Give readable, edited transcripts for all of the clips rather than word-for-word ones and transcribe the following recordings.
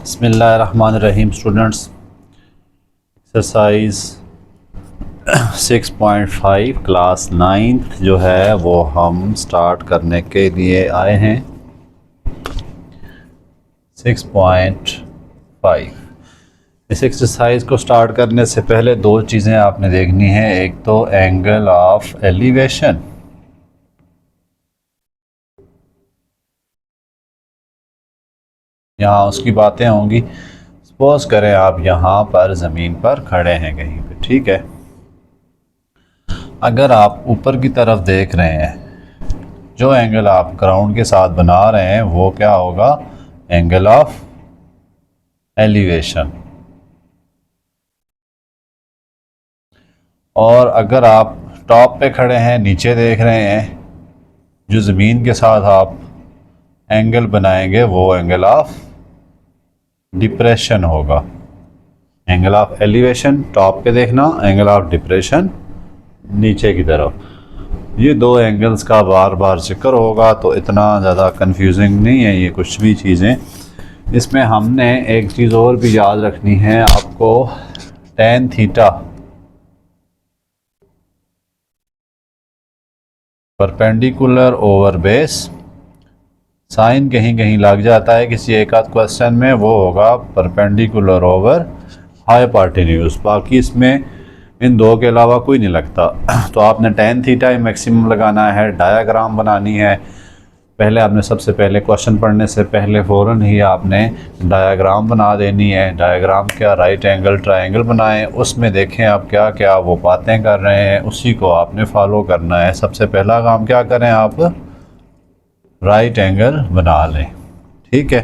बिस्मिल्लाहिर्रहमानिर्रहीम students, exercise 6.5 class 9th जो है वो हम स्टार्ट करने के लिए आए हैं। 6.5 इस एक्सरसाइज को स्टार्ट करने से पहले दो चीज़ें आपने देखनी है। एक तो एंगल ऑफ एलिवेशन, यहाँ उसकी बातें होंगी। सपोज करें आप यहाँ पर ज़मीन पर खड़े हैं कहीं पे, ठीक है। अगर आप ऊपर की तरफ देख रहे हैं, जो एंगल आप ग्राउंड के साथ बना रहे हैं वो क्या होगा? Angle of elevation. और अगर आप टॉप पे खड़े हैं, नीचे देख रहे हैं, जो ज़मीन के साथ आप एंगल बनाएंगे वो एंगल ऑफ डिप्रेशन होगा। एंगल ऑफ एलिवेशन टॉप पे देखना, एंगल ऑफ डिप्रेशन नीचे की तरफ। ये दो एंगल्स का बार बार जिक्र होगा तो इतना ज़्यादा कंफ्यूजिंग नहीं है ये कुछ भी चीज़ें। इसमें हमने एक चीज़ और भी याद रखनी है आपको, tan theta perpendicular over base. Sine कहीं कहीं लग जाता है किसी एक आध क्वेश्चन में, वो होगा परपेंडिकुलर ओवर हाइपोटेन्यूज। बाकी इसमें इन दो के अलावा कोई नहीं लगता। तो आपने tan थीटा मैक्सिमम लगाना है, डायाग्राम बनानी है। पहले आपने सबसे पहले क्वेश्चन पढ़ने से पहले फ़ौरन ही आपने डायाग्राम बना देनी है। डायाग्राम क्या? राइट एंगल ट्रायंगल बनाएं, उसमें देखें आप क्या क्या वो बातें कर रहे हैं, उसी को आपने फॉलो करना है। सबसे पहला काम क्या करें आप? राइट एंगल बना लें, ठीक है।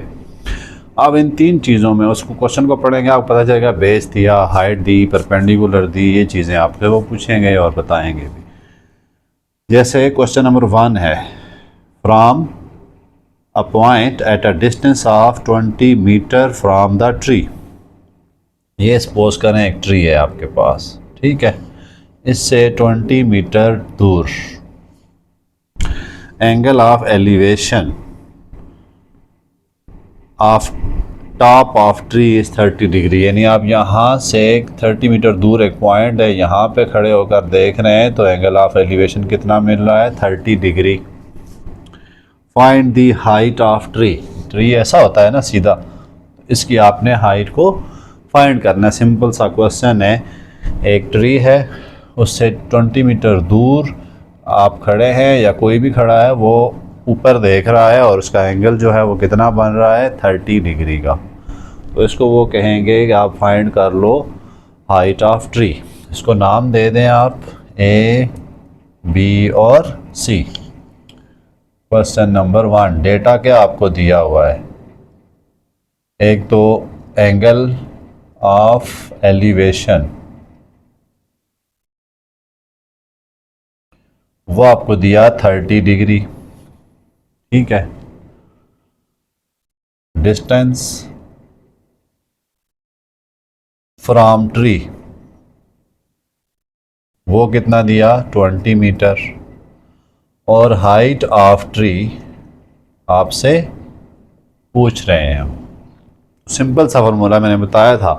अब इन तीन चीज़ों में उसको क्वेश्चन को पढ़ेंगे, आपको पता चलेगा बेस दिया, हाइट दी, परपेंडिकुलर दी, ये चीज़ें आपसे वो पूछेंगे और बताएंगे भी। जैसे क्वेश्चन नंबर 1 है, from a point at a distance of 20 metre from the tree. ये सपोज करें एक ट्री है आपके पास, ठीक है, इससे 20 मीटर दूर angle of elevation of top of tree is 30 degree. यानी आप यहाँ से 30 मीटर दूर एक पॉइंट है, यहाँ पे खड़े होकर देख रहे हैं तो एंगल ऑफ एलिवेशन कितना मिल रहा है? 30 degree. Find the height of tree. Tree ऐसा होता है ना सीधा, इसकी आपने हाइट को फाइंड करना है। सिंपल सा क्वेश्चन है, एक ट्री है, उससे 20 मीटर दूर आप खड़े हैं या कोई भी खड़ा है, वो ऊपर देख रहा है और उसका एंगल जो है वो कितना बन रहा है? 30 डिग्री का। तो इसको वो कहेंगे कि आप फाइंड कर लो हाइट ऑफ ट्री। इसको नाम दे दें आप A, B और C। क्वेश्चन नंबर 1, डेटा क्या आपको दिया हुआ है? एक तो एंगल ऑफ एलिवेशन, वो आपको दिया 30 डिग्री, ठीक है। डिस्टेंस फ्रॉम ट्री, वो कितना दिया? 20 मीटर। और हाइट ऑफ ट्री आपसे पूछ रहे हैं हम। सिंपल सा फॉर्मूला मैंने बताया था,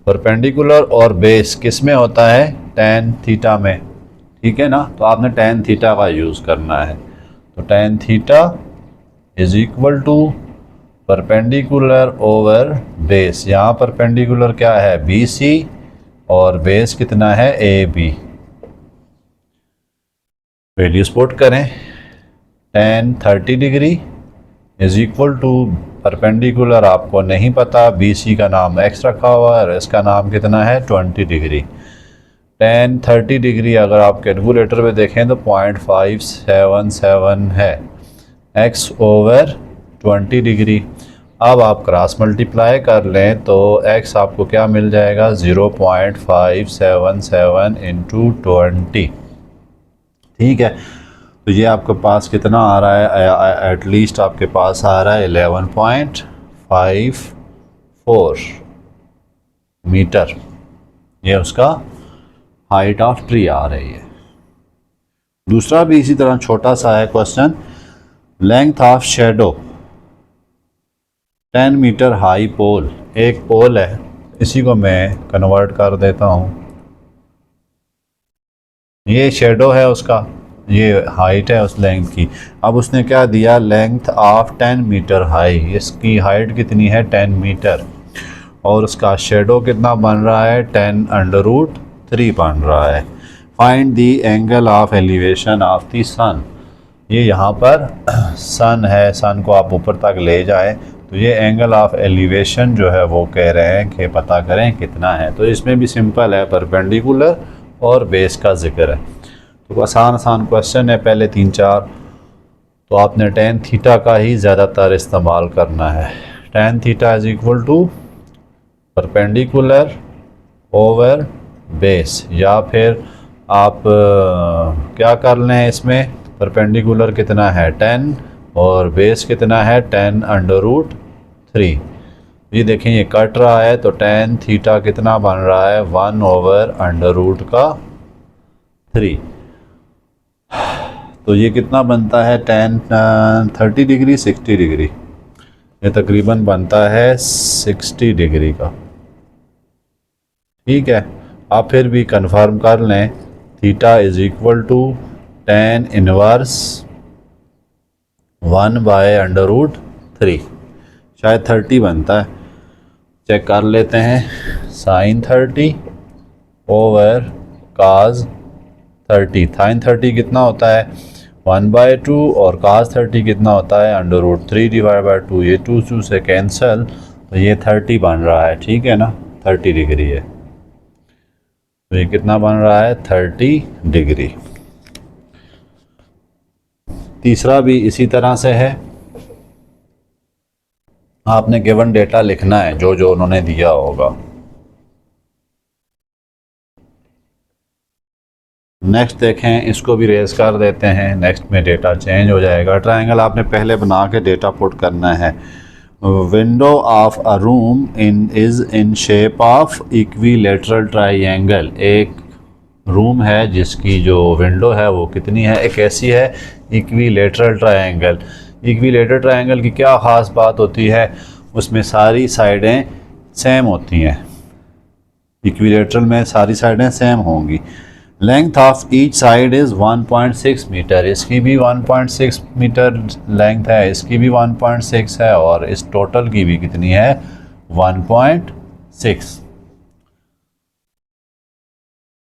परपेंडिकुलर और बेस किस में होता है? tan थीटा में, ठीक है ना। तो आपने tan थीटा का यूज़ करना है। तो tan theta is equal to perpendicular over base. यहाँ परपेंडिकुलर क्या है? BC और बेस कितना है? AB। वैल्यूज पुट करें, tan 30 degree is equal to perpendicular आपको नहीं पता, BC का नाम x रखा हुआ है और इसका नाम कितना है? 20 डिग्री। tan 30 डिग्री अगर आप कैलकुलेटर पे देखें तो 0.577 है, x ओवर 20 डिग्री। अब आप क्रॉस मल्टीप्लाई कर लें तो x आपको क्या मिल जाएगा? 0.577 इंटू 20, ठीक है। तो ये आपके पास कितना आ रहा है? एटलीस्ट आपके पास आ रहा है 11.54 मीटर। ये उसका हाइट ऑफ ट्री आ रही है। दूसरा भी इसी तरह छोटा सा है question, length of shadow 10 metre high pole, एक पोल है, इसी को मैं कन्वर्ट कर देता हूँ। ये शेडो है उसका, ये हाइट है उस लेंथ की। अब उसने क्या दिया, लेंथ ऑफ 10 मीटर हाई, इसकी हाइट कितनी है 10 मीटर, और उसका शेडो कितना बन रहा है 10√3 बन रहा है। Find the angle of elevation of the sun. ये यहाँ पर सन है, सन को आप ऊपर तक ले जाएं तो ये एंगल ऑफ एलिवेशन जो है वो कह रहे हैं कि पता करें कितना है। तो इसमें भी सिंपल है, परपेंडिकुलर और बेस का जिक्र है। तो आसान आसान क्वेश्चन है, पहले 3-4 तो आपने tan थीटा का ही ज़्यादातर इस्तेमाल करना है। tan theta is equal to perpendicular over base, या फिर आप क्या कर लें, इसमें परपेंडिकुलर कितना है 10 और बेस कितना है 10√3। ये देखें ये कट रहा है तो tan थीटा कितना बन रहा है 1/√3। तो ये कितना बनता है tan 30 डिग्री 60 डिग्री, ये तकरीबन बनता है 60 डिग्री का। ठीक है, आप फिर भी कंफर्म कर लें, theta is equal to tan inverse 1/√3, शायद 30 बनता है, चेक कर लेते हैं। sin 30 ओवर cos 30, sin 30 कितना होता है 1/2 और cos 30 कितना होता है √3/2। ये 2 से कैंसिल, तो ये 30 बन रहा है, ठीक है ना, 30 डिग्री है। तो ये कितना बन रहा है 30 डिग्री। तीसरा भी इसी तरह से है, आपने गिवन डेटा लिखना है जो जो उन्होंने दिया होगा। नेक्स्ट देखें, इसको भी रेज कर देते हैं, नेक्स्ट में डेटा चेंज हो जाएगा। ट्रायंगल आपने पहले बना के डेटा पुट करना है। Window of a room is in shape of equilateral triangle. एक रूम है जिसकी जो विंडो है वो कितनी है, एक ऐसी है इक्विलेटरल ट्रायंगल। इक्विलेटरल ट्रायंगल की क्या ख़ास बात होती है, उसमें सारी साइडें सेम होती हैं, इक्विलेटरल में सारी साइडें सेम होंगी। Length of each side is 1.6 metre, इसकी भी 1.6 मीटर लेंथ है, इसकी भी 1.6 है, और इस टोटल की भी कितनी है 1.6।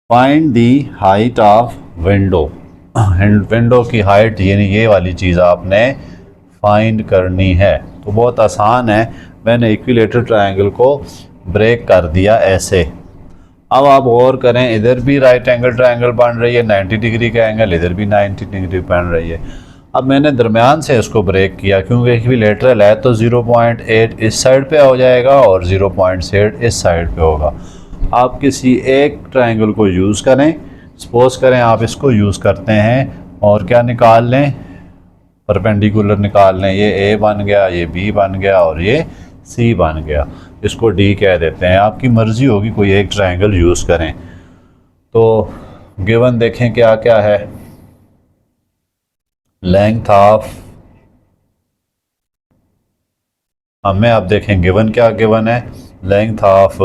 Find the height of window, window की हाइट यानी ये वाली चीज़ आपने फाइंड करनी है। तो बहुत आसान है, मैंने इक्विलेटरल ट्रायंगल को ब्रेक कर दिया ऐसे। अब आप गौर करें, इधर भी राइट एंगल ट्रायंगल बन रही है 90 डिग्री का एंगल, इधर भी 90 डिग्री बन रही है। अब मैंने दरमियान से इसको ब्रेक किया, क्योंकि इक्विलेटरल है तो 0.8 इस साइड पे हो जाएगा और 0.8 इस साइड पे होगा। आप किसी एक ट्रायंगल को यूज़ करें, सपोज करें आप इसको यूज़ करते हैं और क्या निकाल लें, परपेंडिकुलर निकाल लें। ये ए बन गया, ये बी बन गया और ये सी बन गया, इसको डी कह देते हैं। आपकी मर्ज़ी होगी कोई एक ट्रायंगल यूज़ करें। तो गिवन देखें क्या क्या है, लेंथ ऑफ, हमें अब देखें गिवन क्या गिवन है, length of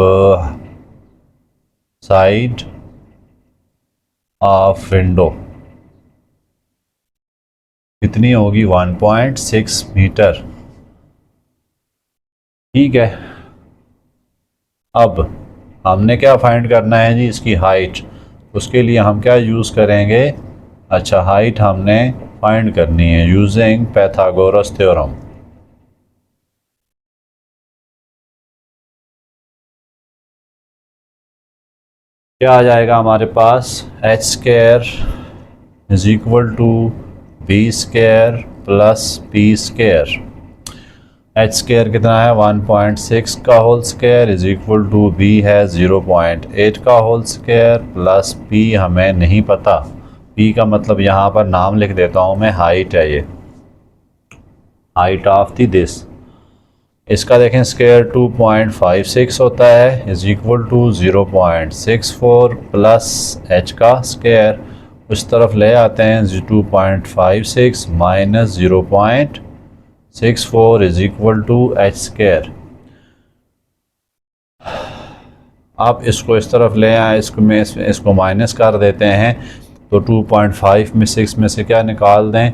side of window कितनी होगी 1.6 मीटर। ठीक है, अब हमने क्या फाइंड करना है जी, इसकी हाइट। उसके लिए हम क्या यूज़ करेंगे, अच्छा हाइट हमने फाइंड करनी है यूजिंग पाइथागोरस थ्योरम। क्या आ जाएगा हमारे पास, H square is equal to B square plus P square. H square कितना है 1.6 का whole square is equal to B है 0.8 का होल स्क्वायर प्लस पी हमें नहीं पता। पी का मतलब यहाँ पर नाम लिख देता हूँ मैं, हाइट है, ये हाइट ऑफ दी दिस। इसका देखें स्क्वायर 2.56 होता है is equal to 0.64 plus H का स्क्वायर, उस तरफ ले आते हैं 2.56 minus 64 is equal to H square. आप इसको इस तरफ ले आए, इसको माइनस कर देते हैं तो 2.5 में 6 में से क्या निकाल दें,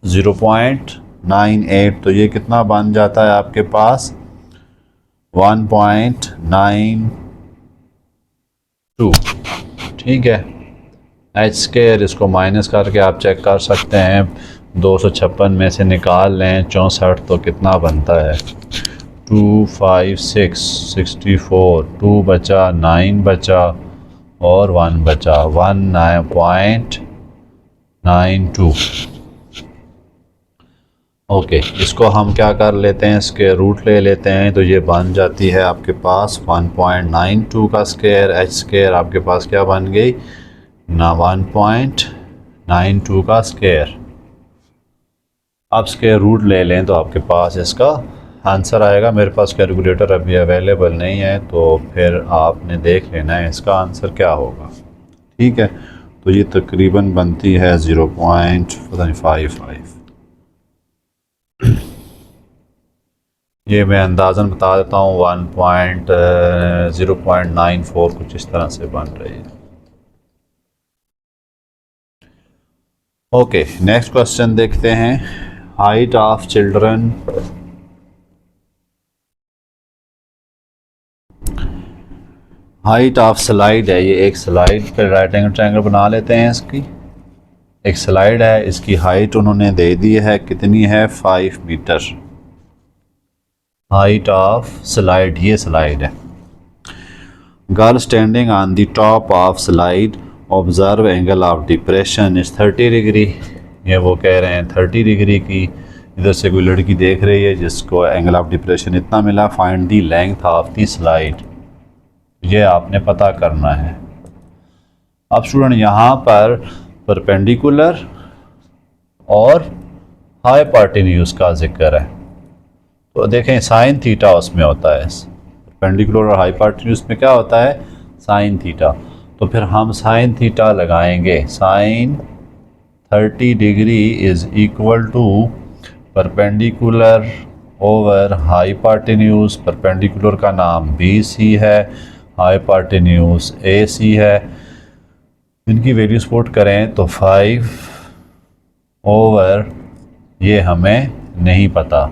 0.98, तो ये कितना बन जाता है आपके पास 1.92। ठीक है, एच स्क्वायर इसको माइनस करके आप चेक कर सकते हैं, 256 में से निकाल लें 64 तो कितना बनता है 2 5 6 64, 2 बचा, 9 बचा और 1 बचा, 19.92। ओके, इसको हम क्या कर लेते हैं, इसके रूट ले लेते हैं, तो ये बन जाती है आपके पास 1.92 का स्क्वायर, एच स्क्वायर आपके पास क्या बन गई ना 1.92 का स्क्वायर। आप स्क्वायर रूट ले लें तो आपके पास इसका आंसर आएगा। मेरे पास कैलकुलेटर अभी अवेलेबल नहीं है, तो फिर आपने देख लेना है इसका आंसर क्या होगा। ठीक है, तो ये तकरीबन बनती है 0.55। ये मैं अंदाज़न बता देता हूँ 0.94 कुछ इस तरह से बन रही है। ओके, नेक्स्ट क्वेश्चन देखते हैं। Height of children, height of slide है, ये एक स्लाइड पे राइट एंगल ट्रायंगल बना लेते हैं। इसकी एक स्लाइड है, इसकी हाइट उन्होंने दे दी है, कितनी है 5 मीटर। हाइट ऑफ स्लाइड, ये स्लाइड है। Girl standing on the top of slide, observe angle of depression is 30 degree. ये वो कह रहे हैं 30 डिग्री की, इधर से कोई लड़की देख रही है जिसको एंगल ऑफ डिप्रेशन इतना मिला। Find the length of the slide, ये आपने पता करना है। अब स्टूडेंट यहाँ पर परपेंडिकुलर और हाइपोटेन्यूज का जिक्र है, तो देखें साइन थीटा उसमें होता है। परपेंडिकुलर और हाइपोटेन्यूज में क्या होता है साइन थीटा, तो फिर हम साइन थीटा लगाएंगे। Sine 30 degree is equal to perpendicular over hypotenuse. Perpendicular का नाम BC है, हाइपोटेन्यूज AC है। इनकी वैल्यूज पुट करें तो 5 ओवर, ये हमें नहीं पता,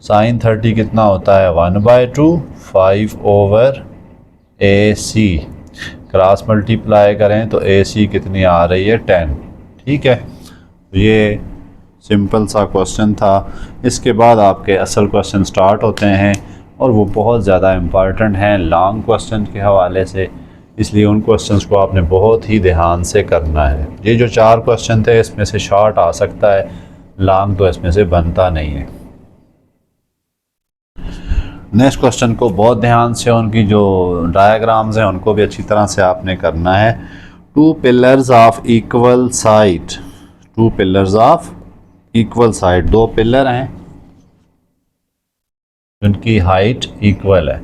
साइन 30 कितना होता है 1/2, 5 ओवर AC, क्रॉस मल्टीप्लाई करें तो AC कितनी आ रही है 10। ठीक है, तो ये सिंपल सा क्वेश्चन था। इसके बाद आपके असल क्वेश्चन स्टार्ट होते हैं और वो बहुत ज़्यादा इम्पॉर्टेंट हैं लॉन्ग क्वेश्चन के हवाले से, इसलिए उन क्वेश्चंस को आपने बहुत ही ध्यान से करना है। ये जो 4 क्वेश्चन थे इसमें से शॉर्ट आ सकता है, लॉन्ग तो इसमें से बनता नहीं है। नेक्स्ट क्वेश्चन को बहुत ध्यान से, उनकी जो डायग्राम्स हैं उनको भी अच्छी तरह से आपने करना है। 2 pillars of equal side, 2 pillars of equal side, 2 pillar हैं उनकी हाइट इक्वल है।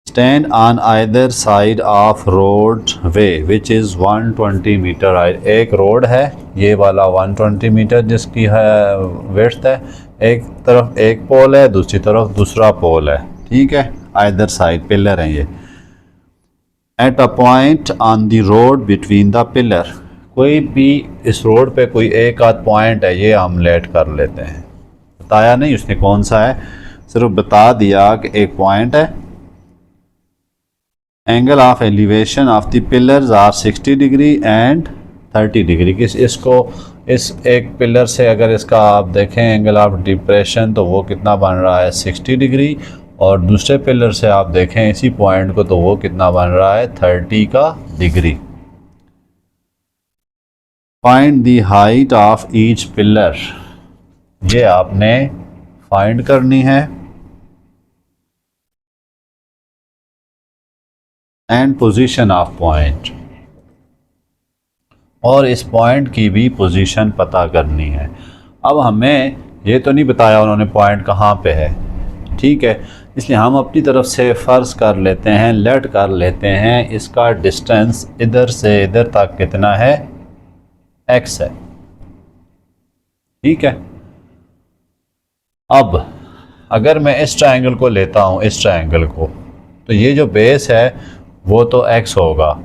Stand on either side of road way which is 120 metre height. एक रोड है, ये वाला 120 मीटर जिसकी है विड्थ है, एक तरफ एक पोल है, दूसरी तरफ दूसरा पोल है। ठीक है, आइदर साइड पिलर हैं ये। At a point on the road between the pillar, कोई भी इस रोड पे कोई एक आध पॉइंट है, ये हम लेट कर लेते हैं। बताया नहीं उसने कौन सा है, सिर्फ बता दिया कि एक पॉइंट है। Angle of elevation of the pillars are 60 degree and 30 degree. इसको इस एक पिलर से अगर इसका आप देखें एंगल ऑफ डिप्रेशन तो वो कितना बन रहा है 60 डिग्री, और दूसरे पिलर से आप देखें इसी पॉइंट को तो वो कितना बन रहा है 30 का degree. Find the height of each pillar, ये आपने फाइंड करनी है। एंड पोजीशन ऑफ पॉइंट, और इस पॉइंट की भी पोजीशन पता करनी है। अब हमें ये तो नहीं बताया उन्होंने पॉइंट कहाँ पे है, ठीक है, इसलिए हम अपनी तरफ से फ़र्ज़ कर लेते हैं, लेट कर लेते हैं इसका डिस्टेंस इधर से इधर तक कितना है x है। ठीक है, अब अगर मैं इस ट्रायंगल को लेता हूँ, इस ट्रायंगल को, तो ये जो बेस है वो तो x होगा,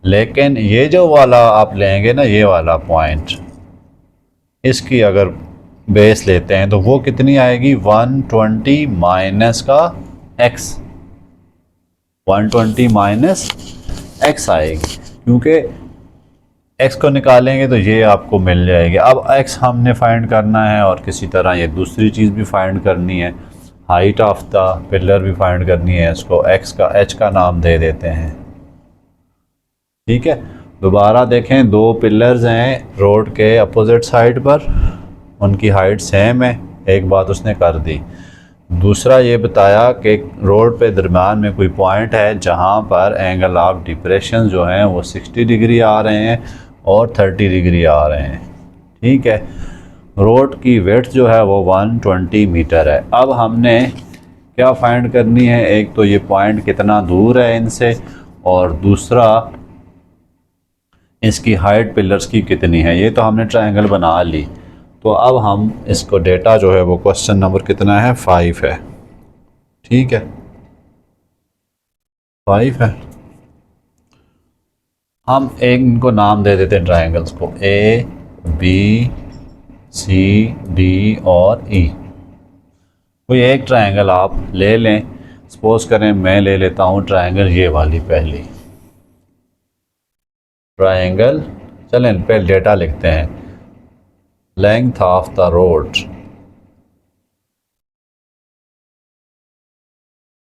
लेकिन ये जो वाला आप लेंगे ना, ये वाला पॉइंट, इसकी अगर बेस लेते हैं तो वो कितनी आएगी, 120 माइनस का x, 120 माइनस x आएगी, क्योंकि x को निकालेंगे तो ये आपको मिल जाएगी। अब x हमने फाइंड करना है और किसी तरह ये दूसरी चीज़ भी फाइंड करनी है, हाइट ऑफ द पिलर भी फाइंड करनी है। इसको x का h का नाम दे देते हैं। ठीक है, दोबारा देखें, दो पिलर्स हैं रोड के अपोजिट साइड पर, उनकी हाइट सेम है, एक बात उसने कर दी। दूसरा ये बताया कि रोड पे दरम्यान में कोई पॉइंट है जहाँ पर एंगल ऑफ डिप्रेशन जो हैं वो 60 डिग्री आ रहे हैं और 30 डिग्री आ रहे हैं। ठीक है, रोड की विड्थ जो है वो 120 मीटर है। अब हमने क्या फाइंड करनी है, एक तो ये पॉइंट कितना दूर है इनसे, और दूसरा इसकी हाइट पिलर्स की कितनी है। ये तो हमने ट्रायंगल बना ली, तो अब हम इसको डेटा जो है वो क्वेश्चन नंबर कितना है, 5 है। ठीक है, 5 है। हम एक इनको नाम दे देते हैं ट्रायंगल्स को, ए बी सी डी और ई। कोई एक ट्रायंगल आप ले लें, सपोज करें मैं ले लेता हूँ ट्रायंगल ये वाली पहली ट्रायंगल। चलें पहले डेटा लिखते हैं, लेंथ ऑफ द रोड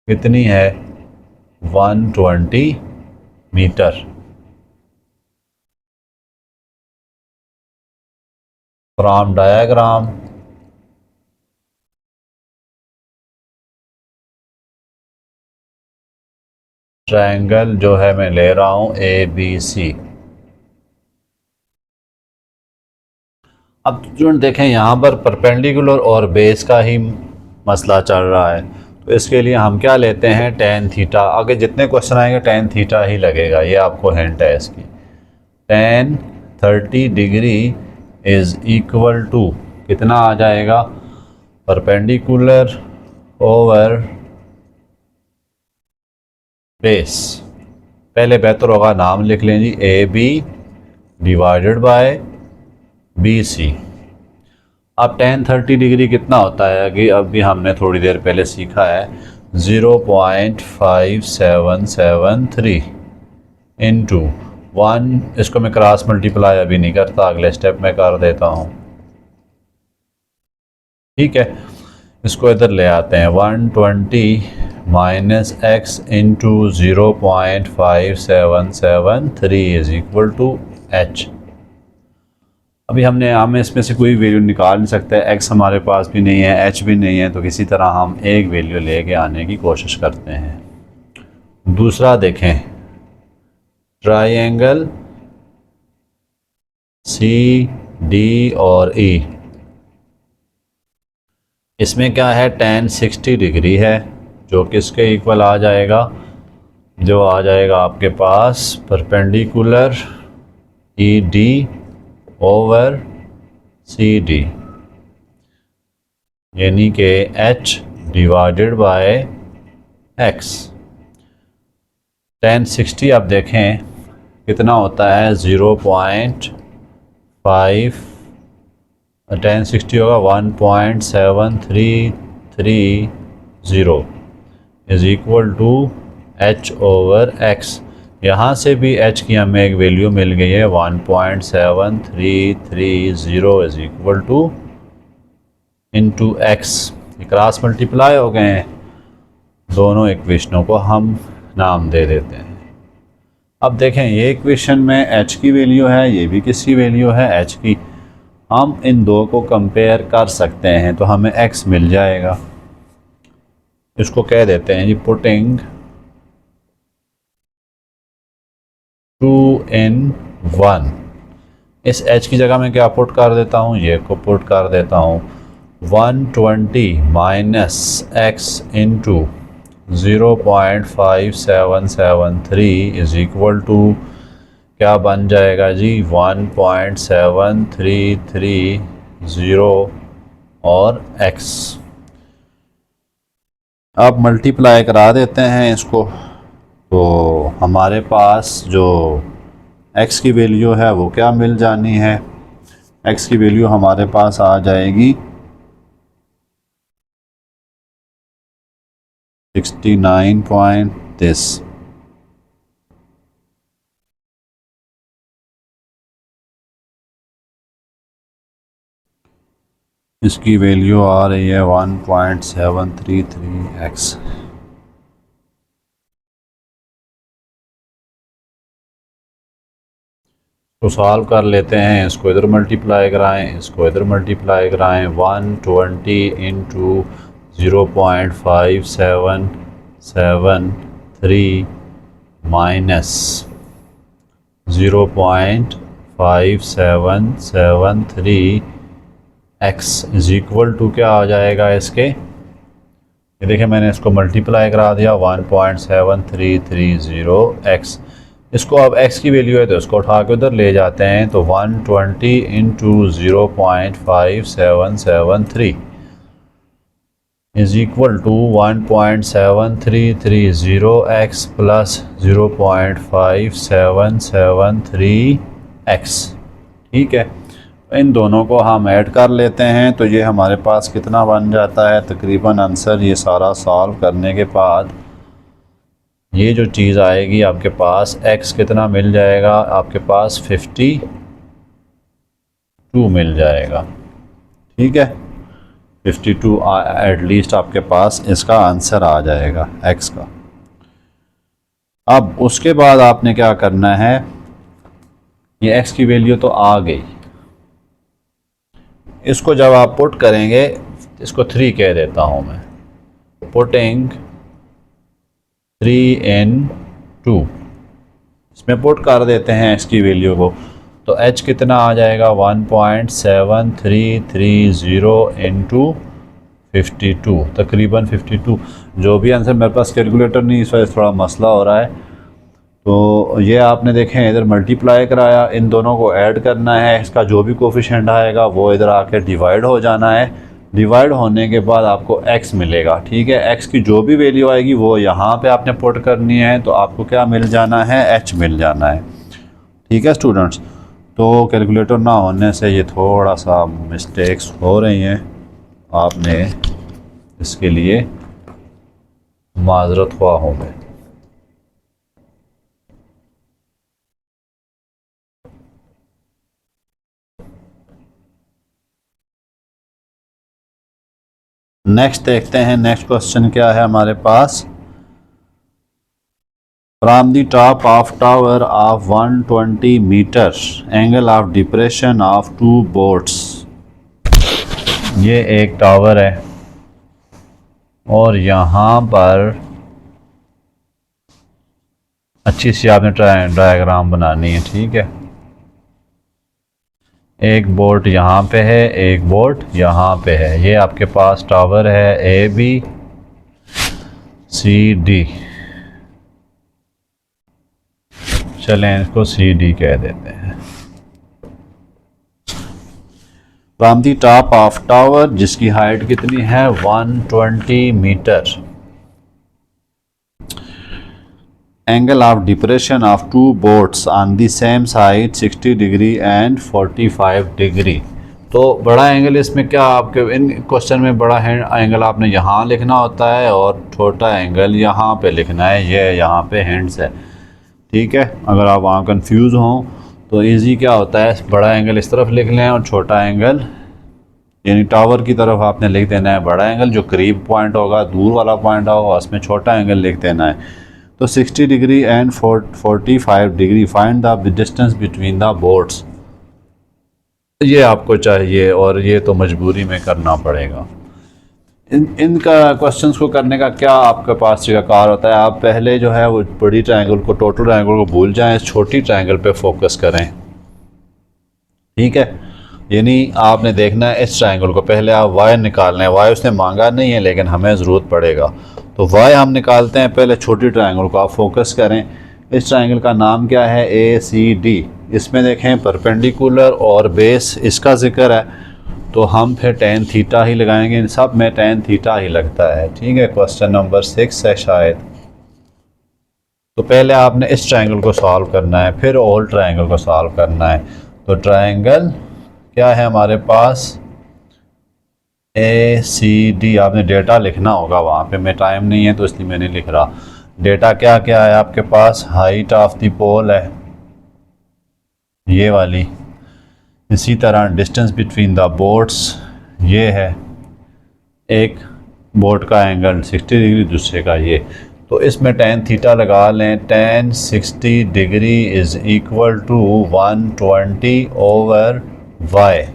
कितनी है, 120 मीटर। फ्रॉम डायग्राम ट्रायंगल जो है मैं ले रहा हूँ ए बी सी। अब जो देखें यहाँ पर परपेंडिकुलर और बेस का ही मसला चल रहा है, तो इसके लिए हम क्या लेते हैं, टेन थीटा। आगे जितने क्वेश्चन आएंगे टेन थीटा ही लगेगा, ये आपको हिंट है इसकी। Tan 30 degree is equal to कितना आ जाएगा, परपेंडिकुलर ओवर बेस। पहले बेहतर होगा नाम लिख लें जी, A B divided by B C. अब टेन 30 डिग्री कितना होता है कि अभी हमने थोड़ी देर पहले सीखा है, 0.5773 इंटू 1। इसको मैं क्रॉस मल्टीप्लाई अभी नहीं करता, अगले स्टेप में कर देता हूँ। ठीक है, इसको इधर ले आते हैं, 120 minus X into 0.5773 is equal to H. अभी हम इसमें से कोई वैल्यू निकाल नहीं सकते, एक्स हमारे पास भी नहीं है, एच भी नहीं है, तो किसी तरह हम एक वैल्यू लेके आने की कोशिश करते हैं। दूसरा देखें, ट्रायंगल सी डी और ई, इसमें क्या है, टेन 60 डिग्री है, जो किसके इक्वल आ जाएगा, जो आ जाएगा आपके पास perpendicular E D over C D, यानी कि H divided by X. Tan 60 आप देखें कितना होता है, 0.5, 1060 होगा 1.7330 is equal to H over X. यहाँ से भी एच की हमें एक वैल्यू मिल गई है, 1.7330 is equal two into x. Cross multiply हो गए हैं, दोनों इक्वेशनों को हम नाम दे देते हैं। अब देखें, ये इक्वेशन में एच की वैल्यू है, ये भी किसकी वैल्यू है, एच की। हम इन दो को कंपेयर कर सकते हैं तो हमें x मिल जाएगा। इसको कह देते हैं जी पुटिंग 2 in 1। इस h की जगह मैं क्या पुट कर देता हूँ, ये को पुट कर देता हूँ 120 minus X into 0.5773 is equal to क्या बन जाएगा जी 1.7330 और x। अब मल्टीप्लाई करा देते हैं इसको, तो हमारे पास जो x की वैल्यू है वो क्या मिल जानी है, x की वैल्यू हमारे पास आ जाएगी 69.this। इसकी वैल्यू आ रही है 1.733x। तो सॉल्व कर लेते हैं, इसको इधर मल्टीप्लाई कराएं, इसको इधर मल्टीप्लाई कराएं। 120 into 0.5773 minus 0.5773 x is equal to क्या आ जाएगा इसके, ये देखिए मैंने इसको मल्टीप्लाई करा दिया 1.7330 x। इसको अब x की वैल्यू है तो इसको उठा के उधर ले जाते हैं, तो 120 into 0.5773 is equal to 1.7330x plus 0.5773x। ठीक है, इन दोनों को हम ऐड कर लेते हैं, तो ये हमारे पास कितना बन जाता है तकरीबन आंसर। ये सारा सॉल्व करने के बाद ये जो चीज़ आएगी आपके पास x कितना मिल जाएगा, आपके पास 52 मिल जाएगा। ठीक है, 52 एटलीस्ट आपके पास इसका आंसर आ जाएगा x का। अब उसके बाद आपने क्या करना है, ये x की वैल्यू तो आ गई, इसको जब आप पुट करेंगे, इसको 3 कह देता हूँ मैं, पुटिंग 3 in 2, इसमें पुट कर देते हैं x की वैल्यू को, तो h कितना आ जाएगा 1.7330 इंटू 52, तकरीबन 52। जो भी आंसर, मेरे पास कैलकुलेटर नहीं, इस वजह थोड़ा मसला हो रहा है। तो ये आपने देखें इधर मल्टीप्लाई कराया, इन दोनों को ऐड करना है, इसका जो भी कोफिशिएंट आएगा वो इधर आके डिवाइड हो जाना है। डिवाइड होने के बाद आपको x मिलेगा। ठीक है, x की जो भी वैल्यू आएगी वो यहाँ पे आपने पुट करनी है, तो आपको क्या मिल जाना है, h मिल जाना है। ठीक है स्टूडेंट्स, तो कैलकुलेटर ना होने से ये थोड़ा सा मिस्टेक्स हो रही हैं, आपने इसके लिए माजरत ख्वाह हूँ मैं। नेक्स्ट देखते हैं, नेक्स्ट क्वेश्चन क्या है हमारे पास। From the top of tower of 120 metre, angle of depression of 2 boats. ये एक टावर है और यहाँ पर अच्छी सी आपने डायग्राम बनानी है। ठीक है, एक बोट यहाँ पे है, एक बोट यहाँ पे है, ये आपके पास टावर है ABCD, चलें इसको CD कह देते हैं। From the top of tower, जिसकी हाइट कितनी है 120 metre, angle of depression of 2 boats on the same side 60 degree and 45 degree. तो बड़ा एंगल इसमें क्या, आपके इन क्वेश्चन में बड़ा एंगल आपने यहाँ लिखना होता है और छोटा एंगल यहाँ पे लिखना है, ये यहाँ पे हिंट्स है। ठीक है, अगर आप वहाँ कंफ्यूज हों तो इजी क्या होता है, बड़ा एंगल इस तरफ लिख लें और छोटा एंगल यानी टावर की तरफ आपने लिख देना है बड़ा एंगल, जो करीब पॉइंट होगा, दूर वाला पॉइंट होगा उसमें छोटा एंगल लिख देना है। तो 60 degree and 45 degree, find the distance between the boats, ये आपको चाहिए और ये तो मजबूरी में करना पड़ेगा। इनका क्वेश्चंस को करने का क्या आपके पास तरीक़ाकार होता है, आप पहले जो है वो बड़ी ट्रायंगल को, टोटल ट्रायंगल को भूल जाएं, छोटी ट्रायंगल पे फोकस करें। ठीक है, यानी आपने देखना है इस ट्रायंगल को, पहले आप y निकालना है, y उसने मांगा नहीं है लेकिन हमें ज़रूरत पड़ेगा, तो y हम निकालते हैं। पहले छोटी ट्रायंगल को आप फोकस करें, इस ट्रायंगल का नाम क्या है? ACD। इसमें देखें परपेंडिकुलर और बेस इसका ज़िक्र है, तो हम फिर tan थीटा ही लगाएंगे। इन सब में tan थीटा ही लगता है। ठीक है, क्वेश्चन नंबर 6 है शायद। तो पहले आपने इस ट्रायंगल को सॉल्व करना है, फिर ऑल ट्रायंगल को सॉल्व करना है। तो ट्रायंगल क्या है हमारे पास? ACD। आपने डेटा लिखना होगा वहाँ पे, मैं टाइम नहीं है तो इसलिए मैं नहीं लिख रहा। डेटा क्या क्या है आपके पास? हाइट ऑफ द पोल है ये वाली, इसी तरह डिस्टेंस बिटवीन द बोट्स ये है, एक बोट का एंगल 60 डिग्री, दूसरे का ये। तो इसमें tan थीटा लगा लें। tan 60 degree is equal to 120 over y,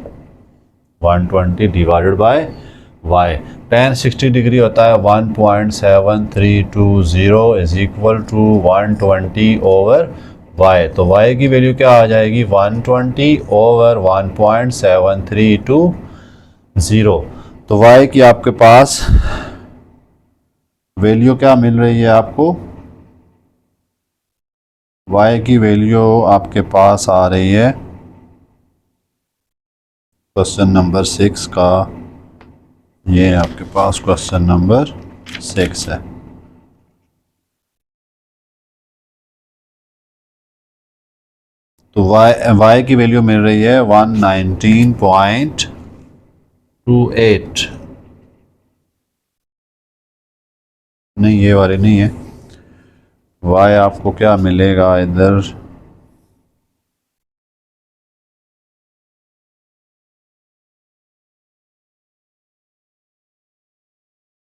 120 divided by y। tan 60 degree होता है 1.7320 is equal to 120 over y। तो y की वैल्यू क्या आ जाएगी? 120 ओवर 1.7320। तो y की आपके पास वैल्यू क्या मिल रही है आपको? y की वैल्यू आपके पास आ रही है क्वेश्चन नंबर 6 का, ये आपके पास क्वेश्चन नंबर 6 है। तो y की वैल्यू मिल रही है 119.28। नहीं, ये वाली नहीं है। y आपको क्या मिलेगा इधर?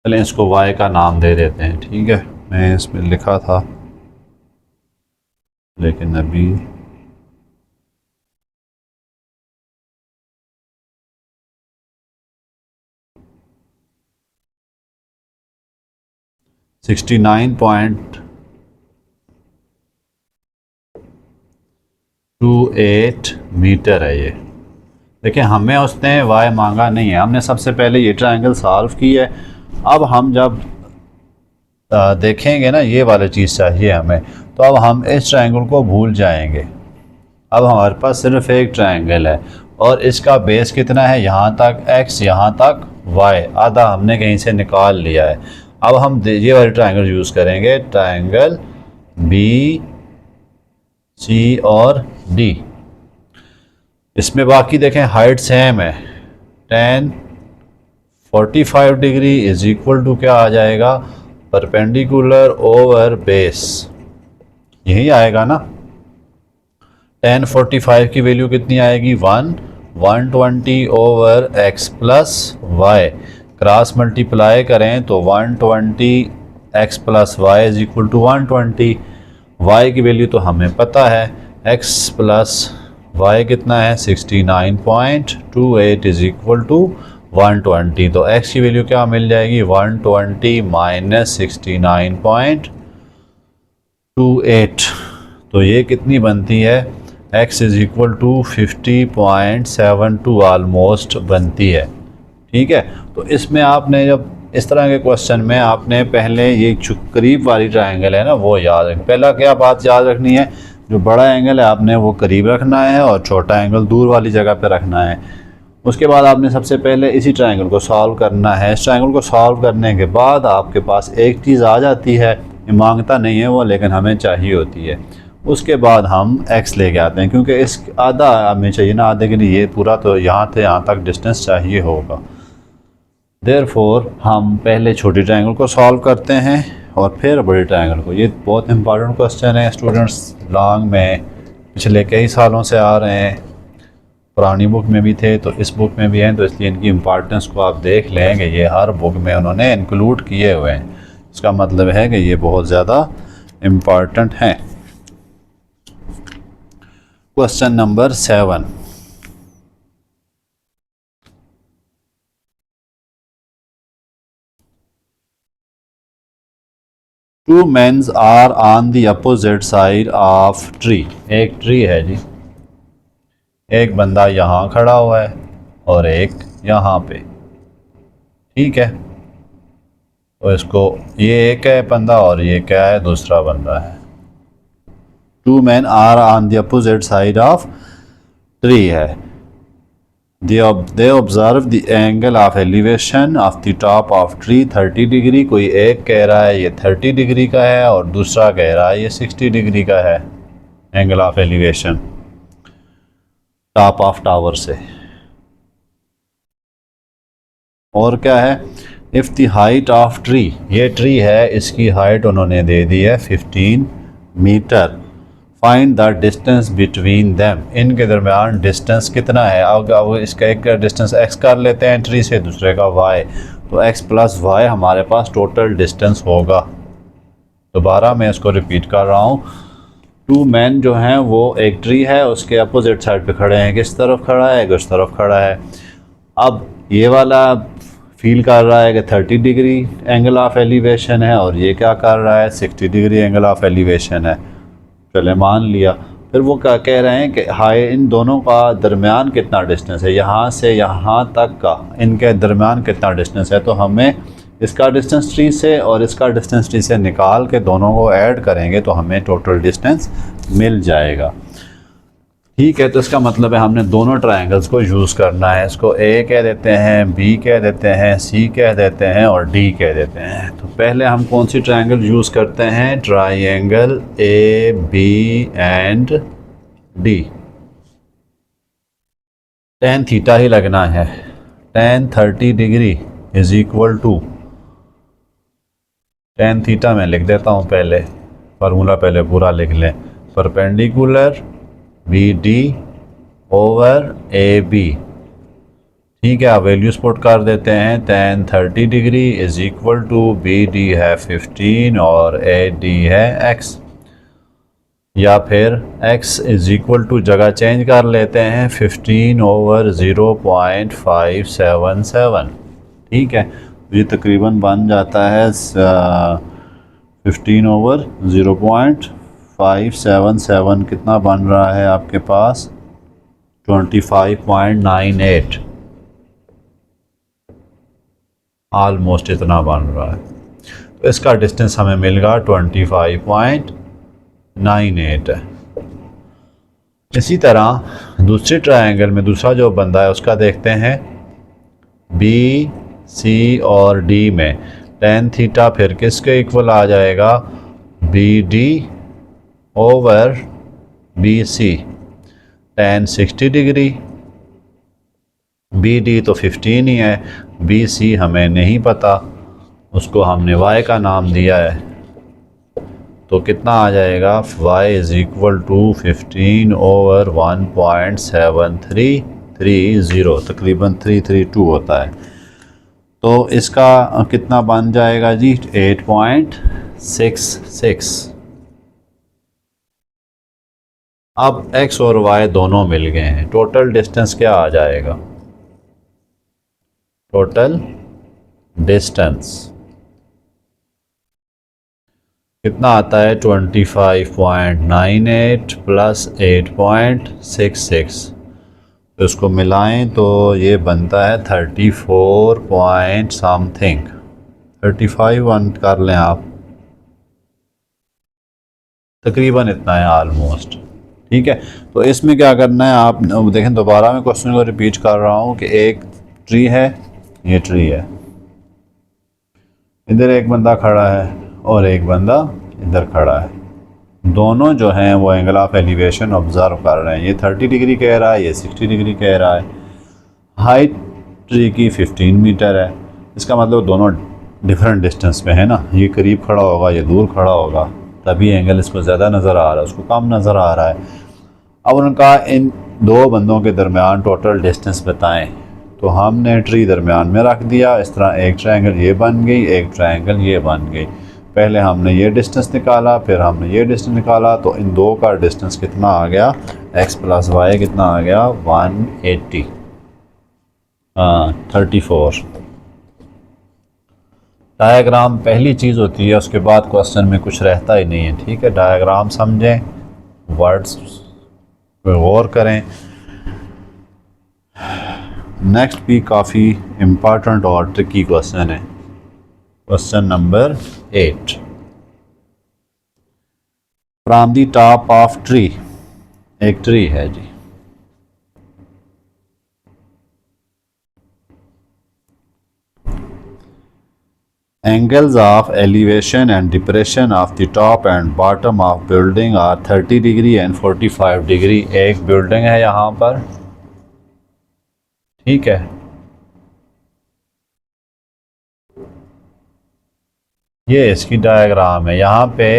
चलें इसको y का नाम दे देते हैं। ठीक है, मैं इसमें लिखा था लेकिन अभी 69.28 मीटर है ये। देखिए, हमें उसने y मांगा नहीं है, हमने सबसे पहले ये ट्रायंगल सॉल्व की है। अब हम जब देखेंगे ना ये वाली चीज़ चाहिए हमें, तो अब हम इस ट्रायंगल को भूल जाएंगे। अब हमारे पास सिर्फ एक ट्रायंगल है और इसका बेस कितना है? यहाँ तक x, यहाँ तक y, आधा हमने कहीं से निकाल लिया है। अब हम ये वाले ट्रायंगल यूज़ करेंगे, ट्रायंगल BC और D। इसमें बाकी देखें हाइट सेम है। tan 45 degree is equal to क्या आ जाएगा? परपेंडिकुलर ओवर बेस, यही आएगा ना। tan 45 की वैल्यू कितनी आएगी? 120 over x plus Y, cross multiply करें तो 120 x plus Y is equal to 120। y की वैल्यू तो हमें पता है, x प्लस y कितना है? 69.28 इज इक्वल टू 120। तो x की वैल्यू क्या मिल जाएगी? 120 माइनस 69.28। तो ये कितनी बनती है? x is equal to 50.72 almost बनती है। ठीक है, तो इसमें आपने जब इस तरह के क्वेश्चन में आपने पहले ये करीब वाली ट्रायंगल है ना वो याद रखें। पहला क्या बात याद रखनी है, जो बड़ा एंगल है आपने वो करीब रखना है और छोटा एंगल दूर वाली जगह पे रखना है। उसके बाद आपने सबसे पहले इसी ट्रायंगल को सॉल्व करना है। इस ट्रायंगल को सॉल्व करने के बाद आपके पास एक चीज़ आ जाती है, ये मांगता नहीं है वो, लेकिन हमें चाहिए होती है। उसके बाद हम x लेके आते हैं, क्योंकि इस आधा हमें चाहिए ना, आधे के लिए ये पूरा तो यहाँ से यहाँ तक डिस्टेंस चाहिए होगा। देयरफॉर हम पहले छोटी ट्रायंगल को सॉल्व करते हैं और फिर बड़ी ट्रायंगल को। ये बहुत इंपॉर्टेंट क्वेश्चन है स्टूडेंट्स, लॉन्ग में पिछले कई सालों से आ रहे हैं, पुरानी बुक में भी थे तो इस बुक में भी हैं, तो इसलिए इनकी इम्पॉर्टेंस को आप देख लें कि ये हर बुक में उन्होंने इंक्लूड किए हुए हैं। इसका मतलब है कि ये बहुत ज़्यादा इम्पॉर्टेंट हैं। Question number 7, two men are on the opposite side of tree. एक ट्री है जी, एक बंदा यहाँ खड़ा हुआ है और एक यहाँ पे। ठीक है, तो इसको ये एक है बंदा और ये क्या है? दूसरा बंदा है। Two man are on the opposite side of tree है। They observe the angle of elevation of the top of tree 30 degree. कोई एक कह रहा है ये 30 डिग्री का है और दूसरा कह रहा है ये 60 डिग्री का है angle of elevation top of tower से। और क्या है, if the height of tree, ये ट्री है इसकी हाइट उन्होंने दे दी है 15 metre. Find the distance between them, इनके दरमियान डिस्टेंस कितना है। अब इसका एक डिस्टेंस x कर लेते हैं ट्री से, दूसरे का y, तो x प्लस वाई हमारे पास टोटल डिस्टेंस होगा। दोबारा मैं इसको रिपीट कर रहा हूँ। टू मैन जो हैं वो एक ट्री है उसके अपोजिट साइड पे खड़े हैं, किस तरफ खड़ा है, किस तरफ खड़ा है। अब ये वाला फील कर रहा है कि 30 डिग्री एंगल ऑफ एलिवेशन है और ये क्या कर रहा है 60 डिग्री एंगल ऑफ एलिवेशन है। चले मान लिया। फिर वो क्या कह रहे हैं कि हाई इन दोनों का दरमियान कितना डिस्टेंस है, यहाँ से यहाँ तक का इनके दरमियान कितना डिस्टेंस है। तो हमें इसका डिस्टेंस ट्री से और इसका डिस्टेंस ट्री से निकाल के दोनों को ऐड करेंगे तो हमें टोटल डिस्टेंस मिल जाएगा। ठीक है, तो इसका मतलब है हमने दोनों ट्रायंगल्स को यूज़ करना है। इसको ए कह देते हैं, बी कह देते हैं, सी कह देते हैं और डी कह देते हैं। तो पहले हम कौन सी ट्रायंगल यूज़ करते हैं, triangle A B and D. tan theta ही लगना है। tan 30 degree is equal to, tan theta मैं लिख देता हूँ पहले, फार्मूला पहले पूरा लिख लें, perpendicular B D over A B. ठीक है, आप वैल्यूज पुट कर देते हैं। tan 30 degree is equal to B D है 15 और ए डी है x, या फिर x इज इक्वल टू जगह चेंज कर लेते हैं 15 ओवर 0.577। ठीक है, ये तकरीबन बन जाता है 15 ओवर 0.577 कितना बन रहा है आपके पास 25.98, ऑलमोस्ट इतना बन रहा है। तो इसका डिस्टेंस हमें मिलेगा 25.98 है। इसी तरह दूसरी ट्रायंगल में दूसरा जो बंदा है उसका देखते हैं। बी सी और डी में tan थीटा फिर किसके इक्वल आ जाएगा, B D over B C. tan 60 degree, B D तो 15 ही है, बी सी हमें नहीं पता, उसको हमने y का नाम दिया है। तो कितना आ जाएगा, y is equal to 15 over 1.7330, तकरीबन 332 होता है। तो इसका कितना बन जाएगा जी 8.66। अब x और y दोनों मिल गए हैं, टोटल डिस्टेंस क्या आ जाएगा, टोटल डिस्टेंस कितना आता है 25.98 प्लस 8.66। तो इसको मिलाएं तो ये बनता है 34 पॉइंट समथिंग, 35 कर लें आप, तकरीबन इतना है ऑलमोस्ट। ठीक है, तो इसमें क्या करना है आप देखें, दोबारा मैं क्वेश्चन को रिपीट कर रहा हूँ कि एक ट्री है, ये ट्री है, इधर एक बंदा खड़ा है और एक बंदा इधर खड़ा है। दोनों जो हैं वो एंगल ऑफ एलिवेशन ऑब्ज़र्व कर रहे हैं। ये 30 डिग्री कह रहा है, ये 60 डिग्री कह रहा है। हाइट ट्री की 15 मीटर है, इसका मतलब दोनों डिफरेंट डिस्टेंस पे है ना, ये करीब खड़ा होगा, ये दूर खड़ा होगा, तभी एंगल इसको ज़्यादा नज़र आ रहा है, उसको कम नज़र आ रहा है। अब उनका इन दो बंदों के दरमियान टोटल डिस्टेंस बताएं, तो हमने ट्री दरमियान में रख दिया। इस तरह एक ट्रायंगल ये बन गई, एक ट्रायंगल ये बन गई। पहले हमने ये डिस्टेंस निकाला, फिर हमने ये डिस्टेंस निकाला, तो इन दो का डिस्टेंस कितना आ गया, x प्लस वाई कितना आ गया 180, 34। डायग्राम पहली चीज़ होती है, उसके बाद क्वेश्चन में कुछ रहता ही नहीं है। ठीक है, डायग्राम समझें, वर्ड्स पे गौर करें। नेक्स्ट भी काफ़ी इम्पॉर्टेंट और ट्रिकी क्वेश्चन है, question number 8। From the top of tree, एक ट्री है जी। Angles of elevation and depression of the top and bottom of building are 30 degree and 45 degree। एक बिल्डिंग है यहाँ पर, ठीक है, ये इसकी डायग्राम है। यहाँ पे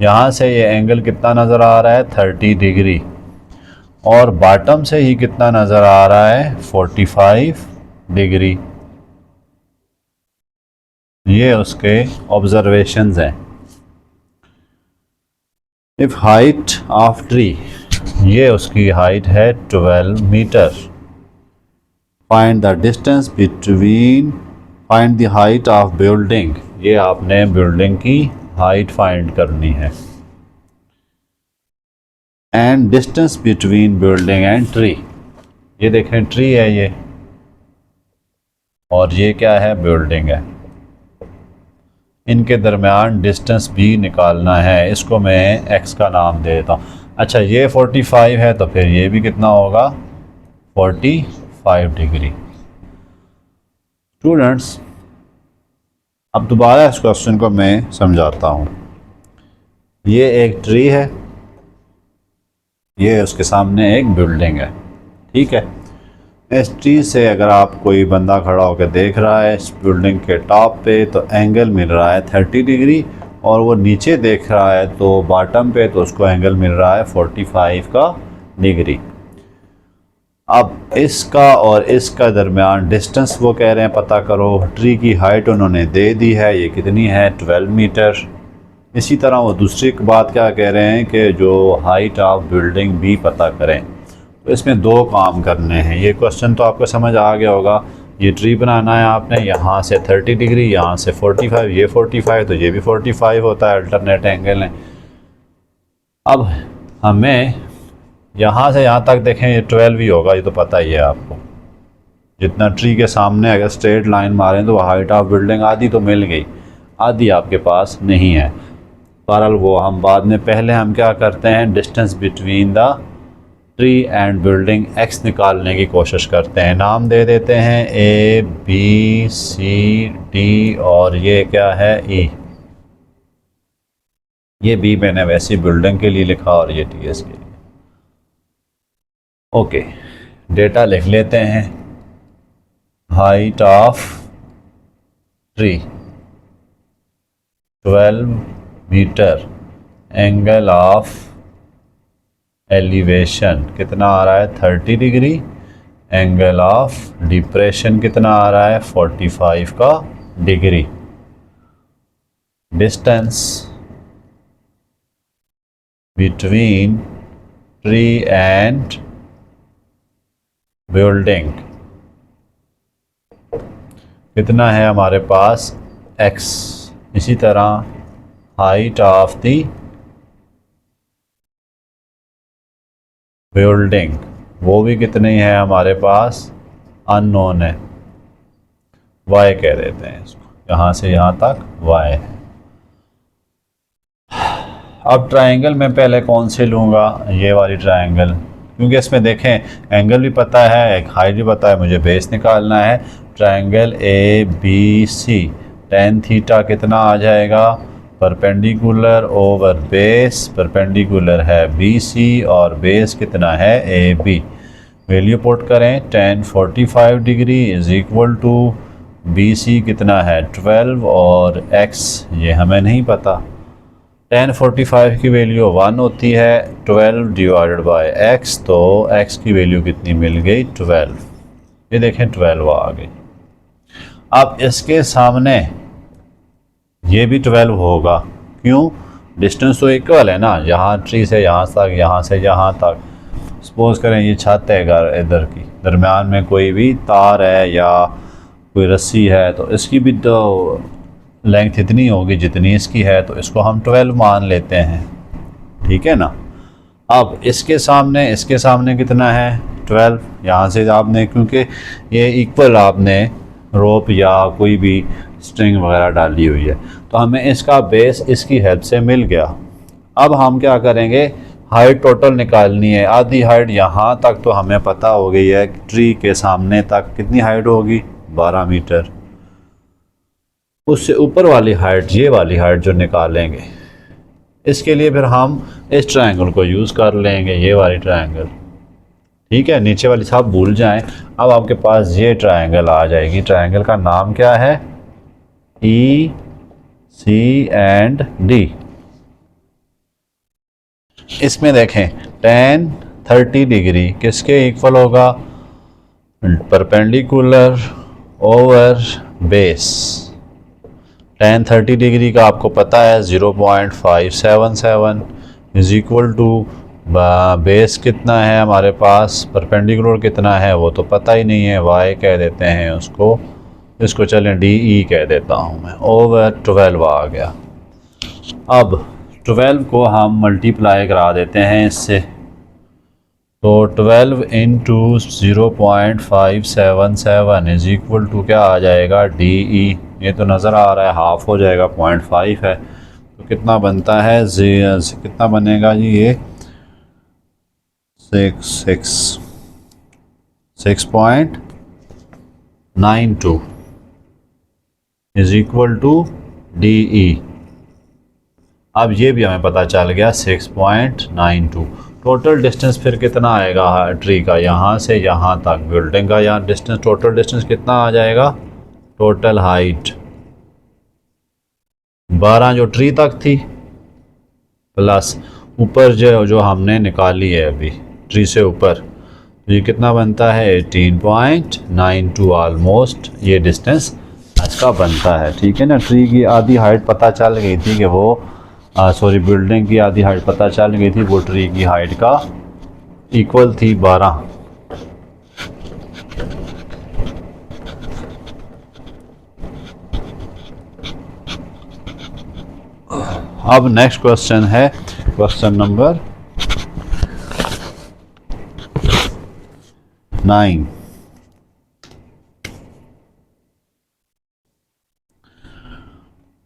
यहाँ से ये एंगल कितना नज़र आ रहा है 30 डिग्री, और बॉटम से ही कितना नज़र आ रहा है 45 डिग्री। ये उसके ऑब्जर्वेशंस हैं। इफ हाइट ऑफ ट्री, ये उसकी हाइट है 12 metre. Find the distance between, find the height of building, ये आपने बिल्डिंग की हाइट फाइंड करनी है। And distance between building and tree, ये देखें ट्री है ये, और ये क्या है बिल्डिंग है। इनके दरमियान डिस्टेंस भी निकालना है, इसको मैं x का नाम दे देता हूँ। अच्छा ये 45 है तो फिर ये भी कितना होगा 45 डिग्री। स्टूडेंट्स अब दोबारा इस क्वेश्चन को मैं समझाता हूँ। ये एक ट्री है, ये उसके सामने एक बिल्डिंग है, ठीक है। इस ट्री से अगर आप कोई बंदा खड़ा होकर देख रहा है इस बिल्डिंग के टॉप पे तो एंगल मिल रहा है 30 डिग्री, और वो नीचे देख रहा है तो बॉटम पे तो उसको एंगल मिल रहा है 45 का डिग्री। अब इसका और इसका दरमियान डिस्टेंस वो कह रहे हैं पता करो। ट्री की हाइट उन्होंने दे दी है, ये कितनी है 12 मीटर। इसी तरह वो दूसरी बात क्या कह रहे हैं कि जो हाइट ऑफ बिल्डिंग भी पता करें। तो इसमें दो काम करने हैं। ये क्वेश्चन तो आपको समझ आ गया होगा। ये ट्री बनाना है आपने, यहाँ से 30 डिग्री, यहाँ से 45, ये 45 तो ये भी 45 होता है, अल्टरनेट एंगल है। अब हमें यहाँ से यहाँ तक देखें ये 12 ही होगा, ये तो पता ही है आपको। जितना ट्री के सामने अगर स्ट्रेट लाइन मारें तो हाइट ऑफ बिल्डिंग आधी तो मिल गई, आधी आपके पास नहीं है। बहरहाल वो हम बाद में, पहले हम क्या करते हैं distance between the tree and building x निकालने की कोशिश करते हैं। नाम दे देते हैं A B C D और ये क्या है E। ये B मैंने वैसी बिल्डिंग के लिए लिखा और ये T S के लिए। ओके डेटा लिख लेते हैं। Height of tree 12 metre, angle of elevation कितना आ रहा है 30 डिग्री, एंगल ऑफ डिप्रेशन कितना आ रहा है 45 का degree. Distance between tree and building कितना है हमारे पास x। इसी तरह हाइट ऑफ द बिल्डिंग वो भी कितनी है हमारे पास अननोन है, y कह देते हैं इसको, यहाँ से यहाँ तक y है। अब ट्रायंगल में पहले कौन से लूँगा, ये वाली ट्रायंगल, क्योंकि इसमें देखें एंगल भी पता है, एक हाइट भी पता है, मुझे बेस निकालना है। ट्रायंगल ABC tan थीटा कितना आ जाएगा परपेंडिकुलर ओवर बेस, परपेंडिकुलर है BC और बेस कितना है AB। वैल्यू पुट करें tan 45 degree is equal to BC कितना है 12 और x ये हमें नहीं पता। tan 45 की वैल्यू 1 होती है, 12 डिवाइडेड बाय x, तो x की वैल्यू कितनी मिल गई 12। ये देखें 12 आ गई। अब इसके सामने ये भी 12 होगा, क्यों, डिस्टेंस तो इक्वल है ना, यहाँ ट्री से यहाँ तक, यहाँ से यहाँ तक। सपोज करें ये छत है घर इधर की, दरमियान में कोई भी तार है या कोई रस्सी है, तो इसकी भी तो लेंथ इतनी होगी जितनी इसकी है, तो इसको हम 12 मान लेते हैं, ठीक है ना। अब इसके सामने कितना है 12, यहाँ से आपने, क्योंकि ये इक्वल आपने रोप या कोई भी स्ट्रिंग वगैरह डाली हुई है, तो हमें इसका बेस इसकी हेल्प से मिल गया। अब हम क्या करेंगे, हाइट टोटल निकालनी है। आधी हाइट यहाँ तक तो हमें पता हो गई है, ट्री के सामने तक कितनी हाइट होगी, 12 मीटर। उससे ऊपर वाली हाइट, ये वाली हाइट जो निकालेंगे, इसके लिए फिर हम इस ट्रायंगल को यूज़ कर लेंगे, ये वाली ट्रायंगल। ठीक है, नीचे वाली साहब भूल जाएं। अब आपके पास ये ट्रायंगल आ जाएगी। ट्रायंगल का नाम क्या है, ई सी एंड डी। इसमें देखें tan 30 डिग्री किसके इक्वल होगा, perpendicular over base. tan 30 degree का आपको पता है 0.577 इज इक्वल टू बेस कितना है हमारे पास, परपेंडिकुलर कितना है वो तो पता ही नहीं है, y कह देते हैं उसको, इसको चलें DE कह देता हूँ मैं, ओवर 12 आ गया। अब 12 को हम मल्टीप्लाई करा देते हैं इससे, तो 12 इंटू 0.577 इज इक्वल टू क्या आ जाएगा, DE। ये तो नज़र आ रहा है हाफ हो जाएगा, 0.5 है, तो कितना बनता है, कितना बनेगा जी, ये 6.92 इज इक्वल टू DE। अब ये भी हमें पता चल गया 6.92। टोटल डिस्टेंस फिर कितना आएगा ट्री का, यहाँ से यहाँ तक, बिल्डिंग का यहाँ डिस्टेंस, टोटल डिस्टेंस कितना आ जाएगा, टोटल हाइट 12 जो ट्री तक थी, प्लस ऊपर जो हमने निकाली है अभी ट्री से ऊपर, तो ये कितना बनता है 18.92। ऑलमोस्ट ये डिस्टेंस इसका बनता है। ठीक है ना, ट्री की आधी हाइट पता चल गई थी कि वो बिल्डिंग की आधी हाइट पता चल गई थी, वो ट्री की हाइट का इक्वल थी 12। अब नेक्स्ट क्वेश्चन है question number 9।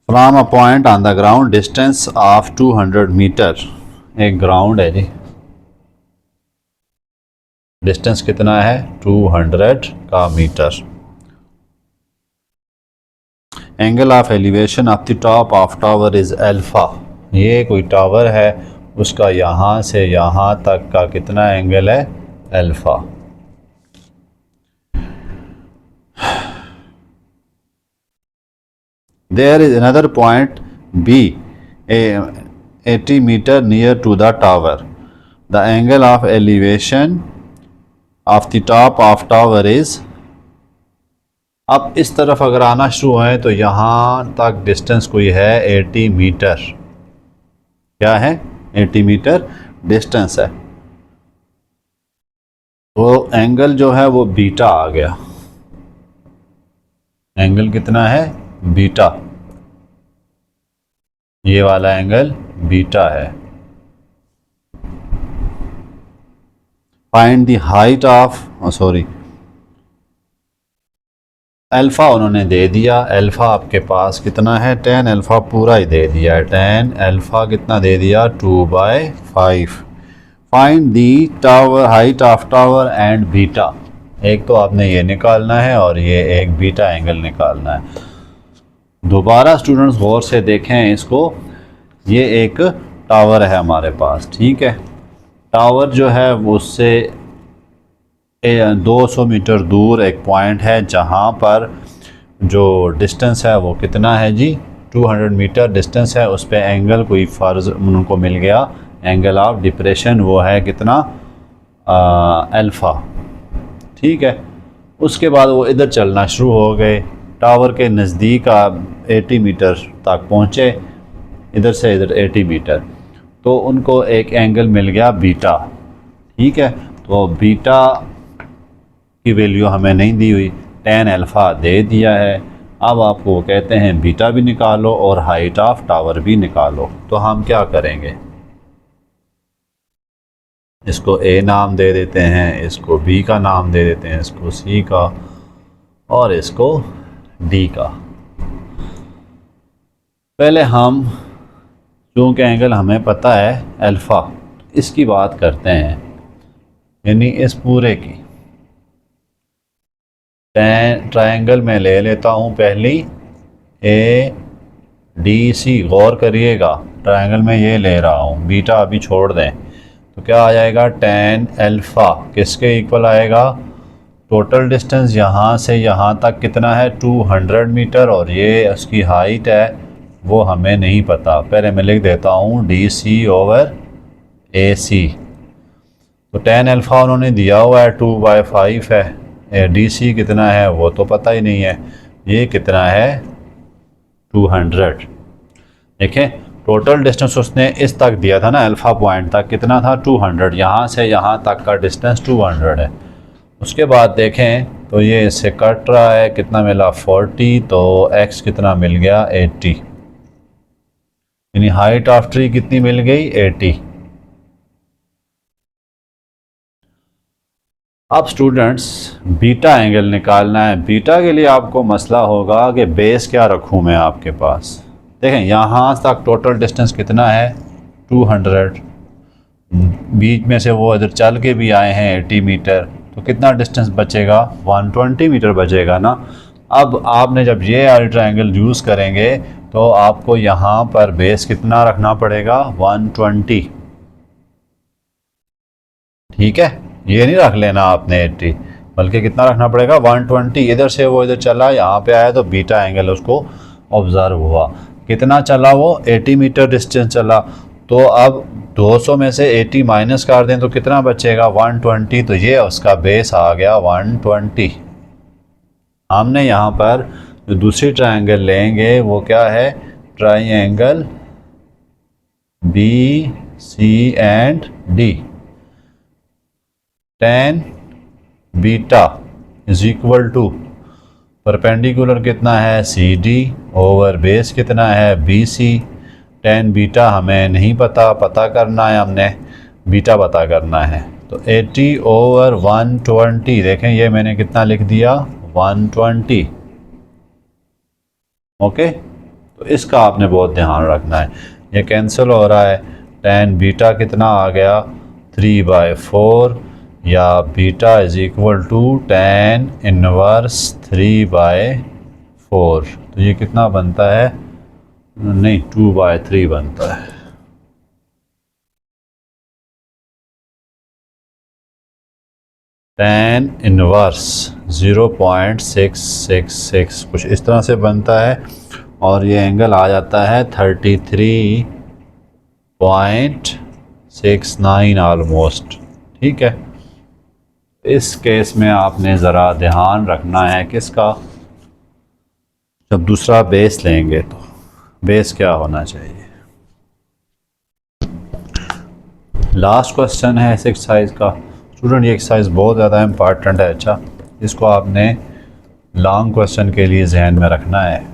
From a point on the ground distance of 200 metre. एक ग्राउंड है जी, डिस्टेंस कितना है 200 का metre. Angle of elevation of the top of tower is alpha. ये कोई टावर है, उसका यहाँ से यहाँ तक का कितना एंगल है, alpha. There is another point B, 80 meter near to the tower. The angle of elevation of the top of tower is। अब इस तरफ अगर आना शुरू है तो यहाँ तक डिस्टेंस कोई है 80 मीटर। क्या है, 80 मीटर डिस्टेंस है। तो एंगल जो है वो बीटा आ गया। एंगल कितना है, बीटा। ये वाला एंगल बीटा है। Find the height of, alpha उन्होंने दे दिया। अल्फ़ा आपके पास कितना है, tan अल्फ़ा पूरा ही दे दिया है। tan अल्फ़ा कितना दे दिया, 2/5। Find the tower height of tower and beta. एक तो आपने ये निकालना है और ये एक बीटा एंगल निकालना है। दोबारा स्टूडेंट्स गौर से देखें इसको। ये एक टावर है हमारे पास, ठीक है। टावर जो है वो उससे 200 मीटर दूर एक पॉइंट है जहाँ पर जो डिस्टेंस है वो कितना है जी, 200 मीटर डिस्टेंस है। उस पर एंगल कोई फ़र्ज उनको मिल गया, एंगल ऑफ डिप्रेशन वो है कितना, अल्फ़ा। ठीक है, उसके बाद वो इधर चलना शुरू हो गए। टावर के नज़दीक 80 मीटर तक पहुँचे, इधर से इधर 80 मीटर, तो उनको एक एंगल मिल गया बीटा। ठीक है, तो बीटा की वैल्यू हमें नहीं दी हुई, tan अल्फ़ा दे दिया है। अब आपको कहते हैं बीटा भी निकालो और हाइट ऑफ टावर भी निकालो। तो हम क्या करेंगे, इसको A नाम दे देते हैं, इसको B का नाम दे देते हैं, इसको C का और इसको D का। पहले हम क्योंकि एंगल हमें पता है अल्फ़ा, इसकी बात करते हैं, यानी इस पूरे की। ट्रायंगल में ले लेता हूँ पहली ए डी सी, गौर करिएगा ट्रायंगल में ये ले रहा हूँ, बीटा अभी छोड़ दें, तो क्या आ जाएगा tan अल्फ़ा किसके इक्वल आएगा, टोटल डिस्टेंस यहाँ से यहाँ तक कितना है 200 मीटर, और ये उसकी हाइट है वो हमें नहीं पता, पहले मैं लिख देता हूँ डी सी ओवर ए सी। तो tan अल्फ़ा उन्होंने दिया हुआ है 2/5 है, डी सी कितना है वो तो पता ही नहीं है, ये कितना है 200। देखें टोटल डिस्टेंस उसने इस तक दिया था ना, अल्फ़ा पॉइंट तक कितना था 200, यहाँ से यहाँ तक का डिस्टेंस 200 है। उसके बाद देखें तो ये इससे कट रहा है, कितना मिला 40, तो x कितना मिल गया 80, यानी हाइट ऑफ ट्री कितनी मिल गई 80। अब स्टूडेंट्स बीटा एंगल निकालना है। बीटा के लिए आपको मसला होगा कि बेस क्या रखूं मैं आपके पास। देखें यहाँ तक टोटल डिस्टेंस कितना है 200, बीच में से वो इधर चल के भी आए हैं 80 मीटर, तो कितना डिस्टेंस बचेगा 120 मीटर बचेगा ना। अब आपने जब ये वाली ट्रायंगल यूज़ करेंगे तो आपको यहाँ पर बेस कितना रखना पड़ेगा 120, ठीक है, ये नहीं रख लेना आपने 80, बल्कि कितना रखना पड़ेगा 120। इधर से वो इधर चला, यहाँ पे आया तो बीटा एंगल उसको ऑब्ज़र्व हुआ, कितना चला वो 80 मीटर डिस्टेंस चला, तो अब 200 में से 80 माइनस कर दें तो कितना बचेगा 120, तो ये उसका बेस आ गया 120। हमने यहाँ पर जो दूसरी ट्रायंगल लेंगे वो क्या है, triangle B C and D. tan beta is equal to perpendicular कितना है सी डी ओवर बेस कितना है बी सी। tan बीटा हमें नहीं पता, पता करना है हमने, बीटा पता करना है, तो 80 ओवर 120, देखें ये मैंने कितना लिख दिया 120। ओके, तो इसका आपने बहुत ध्यान रखना है, ये कैंसिल हो रहा है, tan बीटा कितना आ गया 3/4, या beta is equal to tan inverse 3/4, तो ये कितना बनता है, नहीं 2/3 बनता है। tan इनवर्स 0.666 कुछ इस तरह से बनता है, और ये एंगल आ जाता है 33.69 ऑलमोस्ट, ठीक है। इस केस में आपने ज़रा ध्यान रखना है किसका, जब दूसरा बेस लेंगे तो बेस क्या होना चाहिए। लास्ट क्वेश्चन है इस एक्सरसाइज का। स्टूडेंट ये एक्सरसाइज बहुत ज़्यादा इम्पॉर्टेंट है, अच्छा इसको आपने लॉन्ग क्वेश्चन के लिए जहन में रखना है।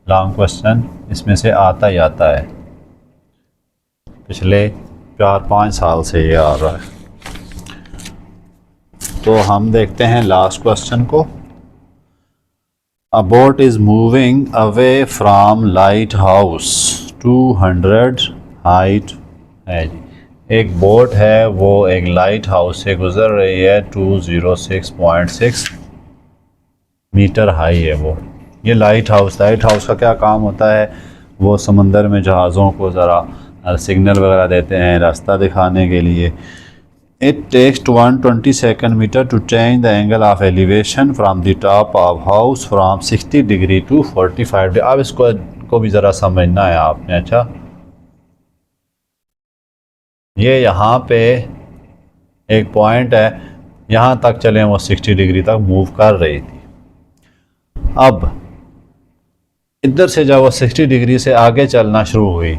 लॉन्ग क्वेश्चन इसमें से आता ही आता है, पिछले 4-5 साल से ये आ रहा है। तो हम देखते हैं लास्ट क्वेश्चन को। अ boat is moving away from light house 200 height है जी, एक बोट है वो एक लाइट हाउस से गुजर रही है 206.6 मीटर हाई है वो। ये लाइट हाउस का क्या काम होता है, वो समंदर में जहाज़ों को ज़रा सिग्नल वगैरह देते हैं रास्ता दिखाने के लिए। It takes 120 cm to change the angle of elevation from the top of house from 60 degree to 45 degree। अब इसको भी ज़रा समझना है आपने। अच्छा ये यहाँ पे एक पॉइंट है, यहाँ तक चले वो 60 डिग्री तक मूव कर रही थी। अब इधर से जब वो 60 डिग्री से आगे चलना शुरू हुई,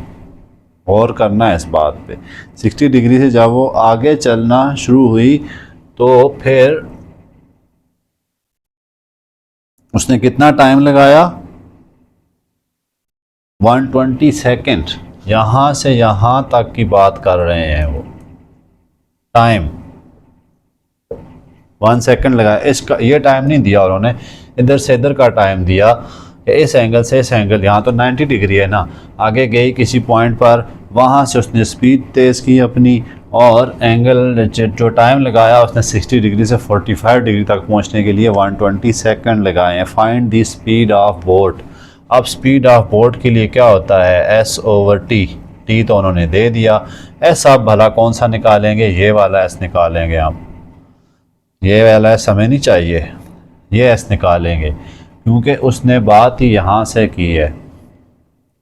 और करना है इस बात पे, 60 डिग्री से जब वो आगे चलना शुरू हुई तो फिर उसने कितना टाइम लगाया 120 सेकेंड। यहाँ से यहाँ तक की बात कर रहे हैं वो, टाइम 1 सेकेंड लगाया। इसका ये टाइम नहीं दिया उन्होंने, इधर से इधर का टाइम दिया, इस एंगल से इस एंगल, यहाँ तो 90 डिग्री है ना, आगे गई किसी पॉइंट पर वहाँ से उसने स्पीड तेज़ की अपनी, और एंगल जो टाइम लगाया उसने 60 डिग्री से 45 डिग्री तक पहुँचने के लिए 120 सेकंड लगाए हैं। Find the speed of boat. अब स्पीड ऑफ बोट के लिए क्या होता है, एस ओवर टी। टी तो उन्होंने दे दिया, एस आप भला कौन सा निकालेंगे, ये वाला एस निकालेंगे हम। ये वाला एस हमें नहीं चाहिए, ये एस निकालेंगे क्योंकि उसने बात ही यहाँ से की है।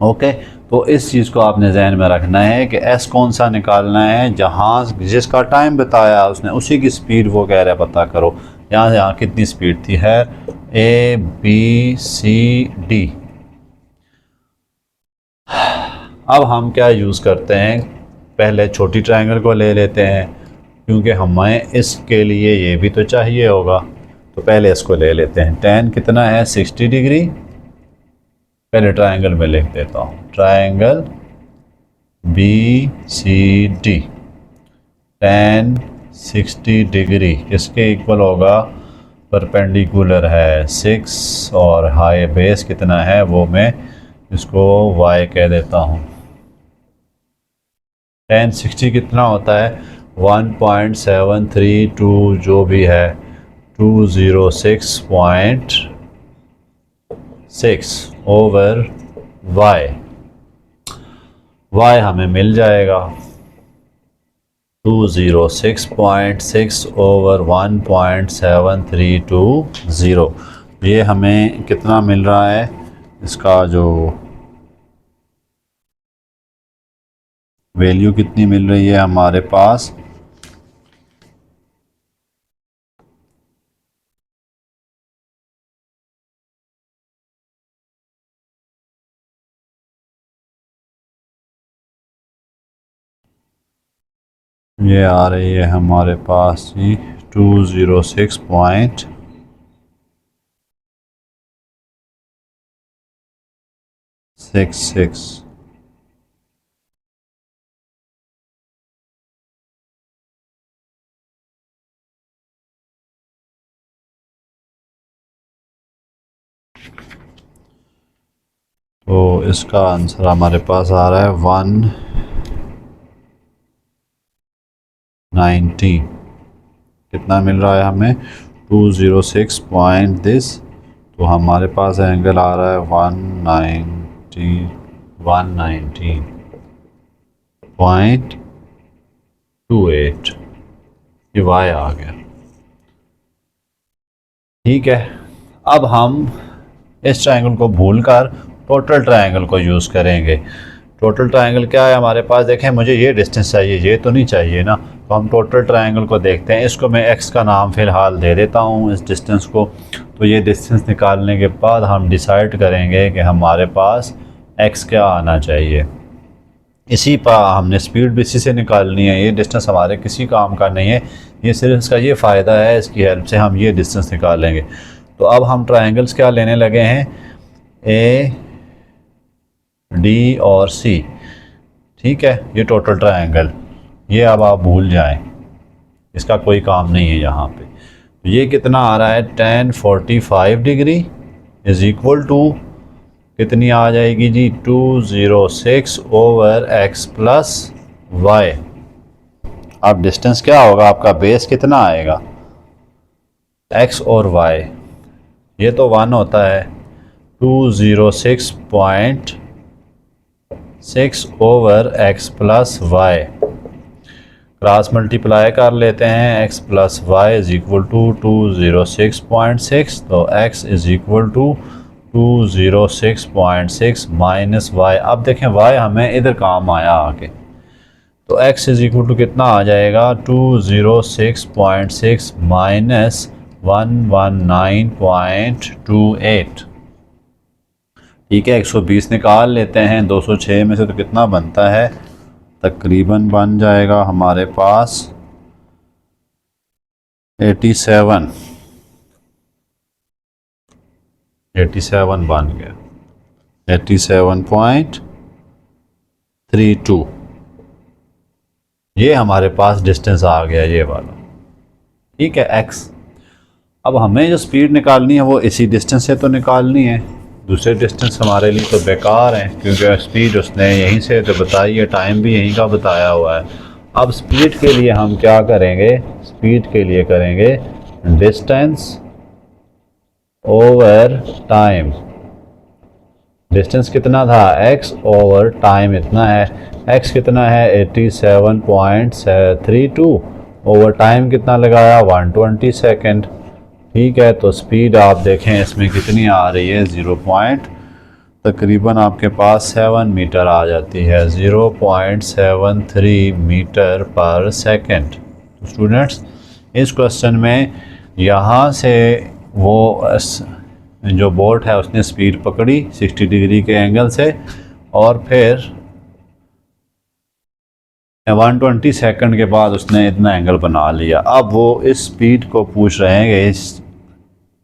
ओके, तो इस चीज़ को आपने जहन में रखना है कि एस कौन सा निकालना है, जहाँ जिसका टाइम बताया उसने उसी की स्पीड वो कह रहा है पता करो। यहाँ से यहाँ कितनी स्पीड थी, है ए बी सी डी। अब हम क्या यूज़ करते हैं, पहले छोटी ट्रायंगल को ले लेते हैं क्योंकि हमें इसके लिए ये भी तो चाहिए होगा। तो पहले इसको ले लेते हैं। tan कितना है, 60 डिग्री। पहले ट्रायंगल में लिख देता हूँ, triangle B C D, tan 60 degree किसके इक्वल होगा, परपेंडिकुलर है 6, और हाई बेस कितना है वो मैं इसको y कह देता हूँ। tan 60 कितना होता है, 1.732 जो भी है 206.6 ओवर y। y हमें मिल जाएगा 206.6 ओवर 1.7320। ये हमें कितना मिल रहा है, इसका जो वैल्यू कितनी मिल रही है हमारे पास, ये आ रही है हमारे पास ही 206.66। तो इसका आंसर हमारे पास आ रहा है 190। कितना मिल रहा है हमें, 206 पॉइंट दिस, तो हमारे पास एंगल आ रहा है 190.28। ये वाई आ गया। ठीक है, अब हम इस ट्रायंगल को भूलकर टोटल ट्रायंगल को यूज़ करेंगे। टोटल ट्रायंगल क्या है हमारे पास, देखें मुझे ये डिस्टेंस चाहिए, ये तो नहीं चाहिए ना, तो हम टोटल ट्रायंगल को देखते हैं। इसको मैं x का नाम फ़िलहाल दे देता हूँ इस डिस्टेंस को। तो ये डिस्टेंस निकालने के बाद हम डिसाइड करेंगे कि हमारे पास x क्या आना चाहिए। इसी पर हमने स्पीड भी इसी से निकालनी है, ये डिस्टेंस हमारे किसी काम का नहीं है, ये सिर्फ इसका ये फ़ायदा है, इसकी हेल्प से हम ये डिस्टेंस निकालेंगे। तो अब हम ट्रायंगल्स क्या लेने लगे हैं, ए डी और सी। ठीक है, ये टोटल ट्रायंगल, ये अब आप भूल जाएं, इसका कोई काम नहीं है यहाँ पे। तो ये कितना आ रहा है, tan 45 degree is equal to कितनी आ जाएगी जी, 206 ओवर x प्लस वाई। अब डिस्टेंस क्या होगा आपका, बेस कितना आएगा, x और y, ये तो 1 होता है, 206.6 over x plus Y, cross multiply कर लेते हैं, x plus Y is equal to 206.6, तो x is equal to 206.6 minus Y. अब देखें y हमें इधर काम आया आके, तो x इज़ इक्वल टू कितना आ जाएगा, 206.6 माइनस 119.28। ठीक है, 120 निकाल लेते हैं 206 में से, तो कितना बनता है, तकरीबन बन जाएगा हमारे पास 87 बन गया, 87.32। ये हमारे पास डिस्टेंस आ गया, ये वाला। ठीक है, x। अब हमें जो स्पीड निकालनी है वो इसी डिस्टेंस से तो निकालनी है, दूसरे डिस्टेंस हमारे लिए तो बेकार हैं क्योंकि स्पीड उसने यहीं से तो बताई है, टाइम भी यहीं का बताया हुआ है। अब स्पीड के लिए हम क्या करेंगे, स्पीड के लिए करेंगे डिस्टेंस ओवर टाइम। डिस्टेंस कितना था, x ओवर टाइम इतना है। x कितना है 87.32, ओवर टाइम कितना लगाया 120 सेकेंड। ठीक है, तो स्पीड आप देखें इसमें कितनी आ रही है, तकरीबन आपके पास 7 मीटर आ जाती है, 0.73 मीटर पर सेकेंड। तो स्टूडेंट्स इस क्वेश्चन में यहाँ से वो जो बोट है उसने स्पीड पकड़ी 60 डिग्री के एंगल से और फिर 120 सेकंड के बाद उसने इतना एंगल बना लिया। अब वो इस स्पीड को पूछ रहे हैं कि इस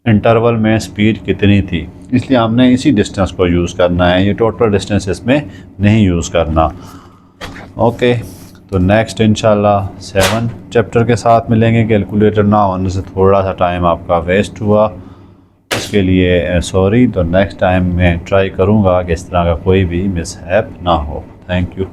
इंटरवल में स्पीड कितनी थी, इसलिए हमने इसी डिस्टेंस को यूज़ करना है, ये टोटल डिस्टेंस इसमें नहीं यूज़ करना। ओके, तो नेक्स्ट इंशाल्लाह 7 चैप्टर के साथ मिलेंगे। कैलकुलेटर ना होने से थोड़ा सा टाइम आपका वेस्ट हुआ, इसके लिए सॉरी। तो नेक्स्ट टाइम मैं ट्राई करूँगा कि इस तरह का कोई भी मिसहैप ना हो। Thank you.